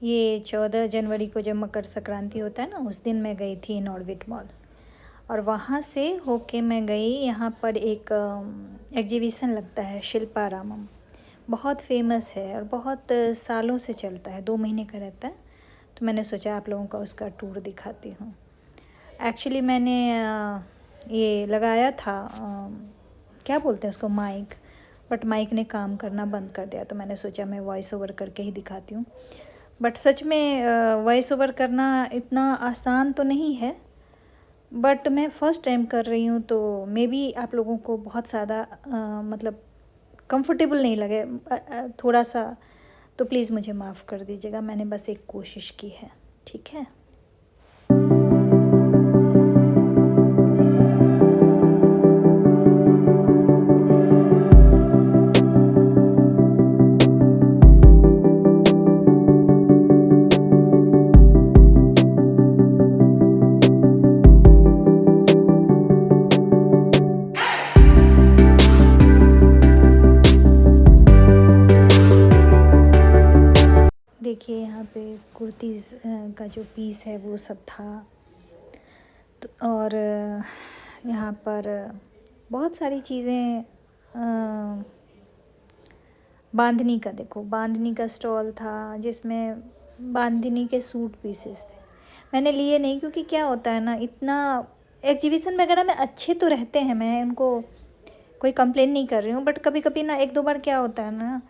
ये 14 जनवरी को जब मकर संक्रांति होता है ना, उस दिन मैं गई थी नॉर्विट मॉल। और वहाँ से होके मैं गई, यहाँ पर एक एग्जीबिशन लगता है शिल्पारामम, बहुत फेमस है और बहुत सालों से चलता है, 2 महीने का रहता है। तो मैंने सोचा आप लोगों को उसका टूर दिखाती हूँ। एक्चुअली मैंने ये लगाया था, क्या बोलते हैं उसको, माइक, बट माइक ने काम करना बंद कर दिया। तो मैंने सोचा मैं वॉइस ओवर करके ही दिखाती हूँ। बट सच में वॉइस ओवर करना इतना आसान तो नहीं है, बट मैं फ़र्स्ट टाइम कर रही हूँ, तो मे बी आप लोगों को बहुत ज़्यादा मतलब कंफर्टेबल नहीं लगे थोड़ा सा, तो प्लीज़ मुझे माफ़ कर दीजिएगा। मैंने बस एक कोशिश की है, ठीक है। देखिए यहाँ पे कुर्तीज़ का जो पीस है वो सब था। तो और यहाँ पर बहुत सारी चीज़ें, बांधनी का, देखो बांधनी का स्टॉल था जिसमें बांधनी के सूट पीसेस थे। मैंने लिए नहीं क्योंकि क्या होता है ना, इतना एग्जीबिशन वगैरह में अच्छे तो रहते हैं, मैं उनको कोई कंप्लेन नहीं कर रही हूँ, बट कभी कभी ना 1-2 बार क्या होता है ना,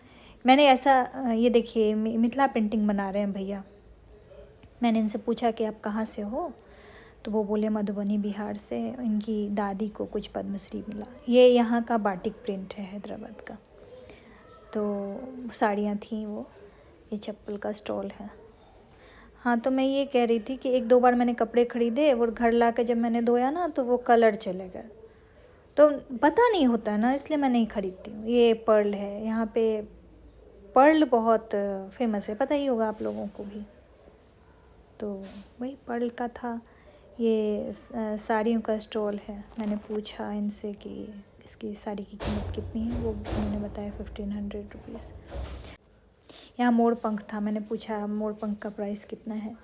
मैंने ऐसा ये देखिए मिथिला पेंटिंग बना रहे हैं भैया। मैंने इनसे पूछा कि आप कहाँ से हो, तो वो बोले मधुबनी बिहार से, इनकी दादी को कुछ पद्मश्री मिला। ये यहाँ का बाटिक प्रिंट है हैदराबाद का। तो साड़ियाँ थी वो, ये चप्पल का स्टॉल है। हाँ, तो मैं ये कह रही थी कि 1-2 बार मैंने कपड़े ख़रीदे और घर ला के जब मैंने धोया ना, तो वो कलर चले गए। तो पता नहीं होता है ना, इसलिए मैं नहीं ख़रीदती हूँ। ये पर्ल है, यहाँ पे पर्ल बहुत फेमस है, पता ही होगा आप लोगों को भी। तो वही पर्ल का था। ये साड़ियों का स्टॉल है। मैंने पूछा इनसे कि इसकी साड़ी की कीमत कितनी है, वो उन्होंने बताया 1500 रुपीज़। यहाँ मोर पंख था, मैंने पूछा मोर पंख का प्राइस कितना है,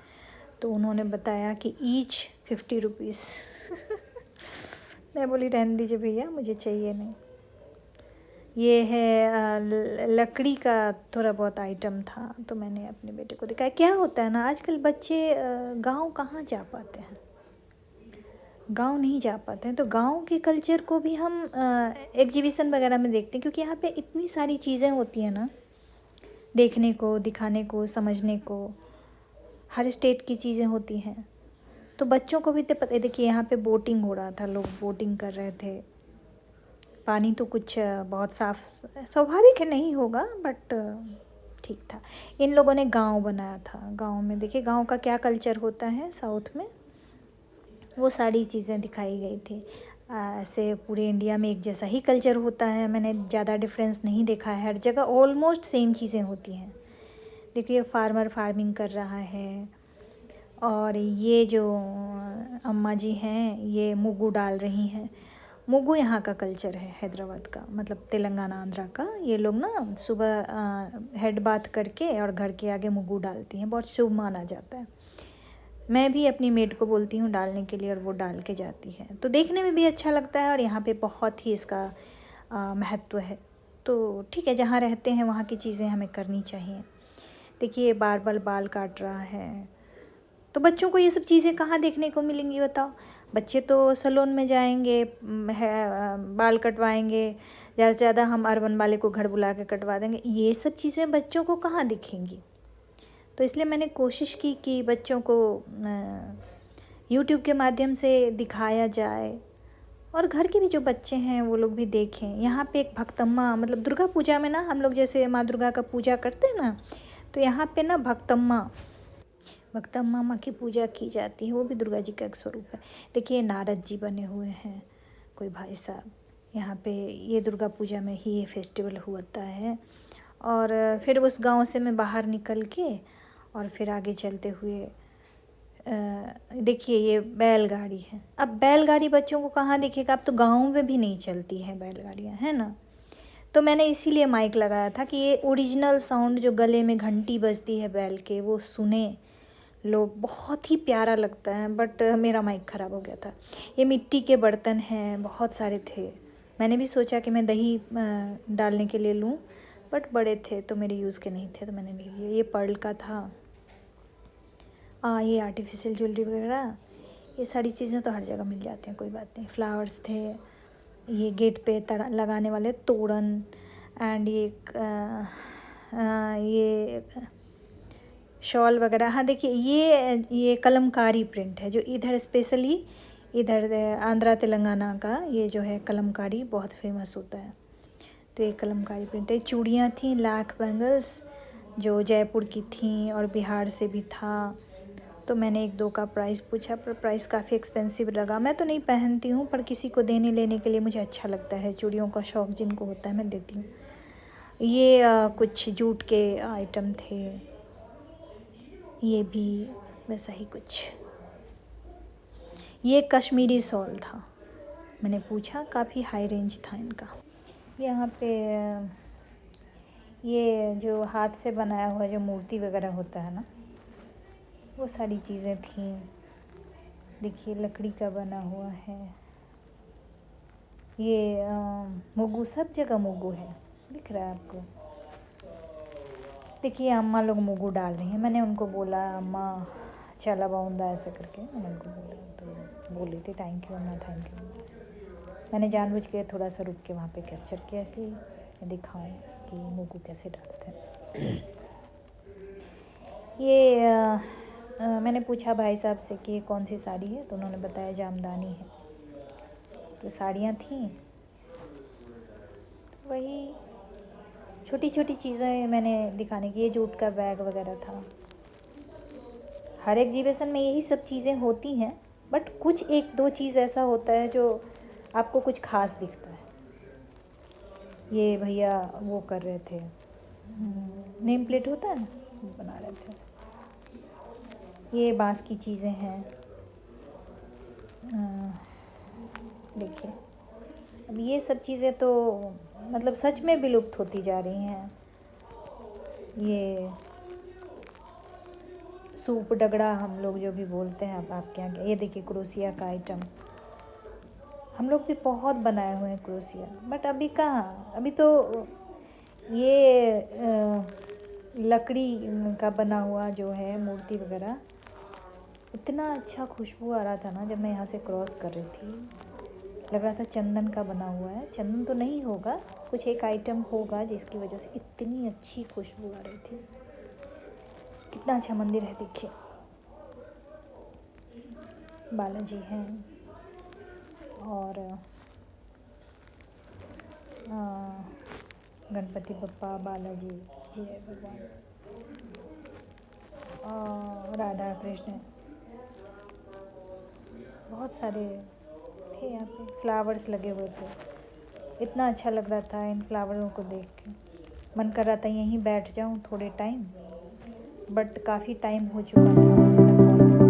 तो उन्होंने बताया कि ईच 50 रुपीज़। मैं बोली रहने दीजिए भैया, मुझे चाहिए नहीं। ये है लकड़ी का थोड़ा बहुत आइटम था, तो मैंने अपने बेटे को दिखाया। क्या होता है ना, आजकल बच्चे गांव कहाँ जा पाते हैं, गांव नहीं जा पाते हैं। तो गांव के कल्चर को भी हम एग्जीबिशन वगैरह में देखते हैं, क्योंकि यहाँ पे इतनी सारी चीज़ें होती हैं ना, देखने को, दिखाने को, समझने को, हर स्टेट की चीज़ें होती हैं। तो बच्चों को भी तो पता है। देखिए यहाँ पे बोटिंग हो रहा था, लोग बोटिंग कर रहे थे। पानी तो कुछ बहुत साफ़, स्वाभाविक है नहीं होगा, बट ठीक था। इन लोगों ने गांव बनाया था। गांव में देखिए गांव का क्या कल्चर होता है साउथ में, वो सारी चीज़ें दिखाई गई थी। ऐसे पूरे इंडिया में एक जैसा ही कल्चर होता है, मैंने ज़्यादा डिफरेंस नहीं देखा है। हर जगह ऑलमोस्ट सेम चीज़ें होती हैं। देखिए फार्मर फार्मिंग कर रहा है, और ये जो अम्मा जी हैं ये मुग्गू डाल रही हैं। मुग्गू यहाँ का कल्चर है, हैदराबाद का, मतलब तेलंगाना आंध्रा का। ये लोग ना सुबह हेड बाथ करके और घर के आगे मुग्गू डालती हैं, बहुत शुभ माना जाता है। मैं भी अपनी मेड को बोलती हूँ डालने के लिए, और वो डाल के जाती है। तो देखने में भी अच्छा लगता है, और यहाँ पे बहुत ही इसका महत्व है। तो ठीक है, जहाँ रहते हैं वहाँ की चीज़ें हमें करनी चाहिए। देखिए बार बाल काट रहा है, तो बच्चों को ये सब चीज़ें कहाँ देखने को मिलेंगी बताओ। बच्चे तो सैलून में जाएंगे, बाल कटवाएंगे, ज़्यादा से ज़्यादा हम अर्बन वाले को घर बुला के कटवा देंगे। ये सब चीज़ें बच्चों को कहाँ दिखेंगी। तो इसलिए मैंने कोशिश की कि बच्चों को यूट्यूब के माध्यम से दिखाया जाए, और घर के भी जो बच्चे हैं वो लोग भी देखें। यहाँ पे एक भक्तम्मा, मतलब दुर्गा पूजा में ना हम लोग जैसे माँ दुर्गा का पूजा करते हैं ना, तो यहाँ पे ना भक्तम्मा माँ की पूजा की जाती है। वो भी दुर्गा जी का एक स्वरूप है। देखिए नारद जी बने हुए हैं, कोई भाई साहब। यहाँ पे ये दुर्गा पूजा में ही ये फेस्टिवल होता है। और फिर उस गांव से मैं बाहर निकल के और फिर आगे चलते हुए देखिए ये बैलगाड़ी है। अब बैलगाड़ी बच्चों को कहाँ दिखेगा, अब तो गाँव में भी नहीं चलती है बैलगाड़ियाँ, है ना। तो मैंने इसीलिए माइक लगाया था कि ये ओरिजिनल साउंड जो गले में घंटी बजती है बैल के वो सुने लोग, बहुत ही प्यारा लगता है। बट मेरा माइक ख़राब हो गया था। ये मिट्टी के बर्तन हैं, बहुत सारे थे। मैंने भी सोचा कि मैं दही डालने के लिए लूँ, बट बड़े थे तो मेरे यूज़ के नहीं थे तो मैंने नहीं लिया। ये पर्ल का था। ये आर्टिफिशियल ज्वेलरी वगैरह, ये सारी चीज़ें तो हर जगह मिल जाती हैं, कोई बात नहीं। फ्लावर्स थे, ये गेट पे लगाने वाले तोरण, एंड ये शॉल वगैरह। हाँ देखिए, ये कलमकारी प्रिंट है जो इधर स्पेशली इधर आंध्रा तेलंगाना का ये जो है कलमकारी बहुत फेमस होता है। तो ये कलमकारी प्रिंट है। चूड़ियाँ थी, लाख बैंगल्स जो जयपुर की थी और बिहार से भी था। तो मैंने एक दो का प्राइस पूछा, पर प्राइस काफ़ी एक्सपेंसिव लगा। मैं तो नहीं पहनती हूँ, पर किसी को देने लेने के लिए मुझे अच्छा लगता है। चूड़ियों का शौक़ जिनको होता है मैं देती हूँ। ये कुछ जूट के आइटम थे, ये भी वैसा ही कुछ। ये कश्मीरी शॉल था, मैंने पूछा, काफ़ी हाई रेंज था इनका। यहाँ पे ये जो हाथ से बनाया हुआ जो मूर्ति वगैरह होता है ना, वो सारी चीज़ें थी। देखिए लकड़ी का बना हुआ है। ये मुग्गू, सब जगह मुग्गू है, दिख रहा है आपको। देखिए अम्मा लोग मुग्गू डाल रही हैं। मैंने उनको बोला अम्मा चला बाउंदा ऐसे करके मैंने उनको बोला, तो बोल रही थी थैंक यू अम्मा, थैंक यू। मैंने जानबूझ के थोड़ा सा रुक के वहाँ पे कैप्चर किया कि मैं दिखाऊं कि मुग्गू कैसे डालते हैं। ये मैंने पूछा भाई साहब से कि ये कौन सी साड़ी है, तो उन्होंने बताया जामदानी है। तो साड़ियाँ थीं, तो वही छोटी छोटी चीज़ें मैंने दिखाने की। ये जूट का बैग वगैरह था। हर एग्जीबिशन में यही सब चीज़ें होती हैं, बट कुछ एक दो चीज़ ऐसा होता है जो आपको कुछ खास दिखता है। ये भैया वो कर रहे थे, नेम प्लेट होता है ना, वो बना रहे थे। ये बांस की चीज़ें हैं। देखिए अब ये सब चीज़ें तो मतलब सच में विलुप्त होती जा रही हैं। ये सूप डगड़ा हम लोग जो भी बोलते हैं, अब आपके यहाँ क्या। ये देखिए क्रोशिया का आइटम, हम लोग भी बहुत बनाए हुए हैं क्रोशिया, बट अभी कहाँ। अभी तो ये लकड़ी का बना हुआ जो है मूर्ति वगैरह, इतना अच्छा खुशबू आ रहा था ना जब मैं यहाँ से क्रॉस कर रही थी। लग रहा था चंदन का बना हुआ है। चंदन तो नहीं होगा, कुछ एक आइटम होगा जिसकी वजह से इतनी अच्छी खुशबू आ रही थी। कितना अच्छा मंदिर है, देखिए बालाजी हैं और गणपति बप्पा, बालाजी, जय भगवान, राधा कृष्ण, बहुत सारे थे यहाँ पे। फ्लावर्स लगे हुए थे, इतना अच्छा लग रहा था इन फ्लावरों को देख के। मन कर रहा था यहीं बैठ जाऊँ थोड़े टाइम, बट काफ़ी टाइम हो चुका था घर पहुँचने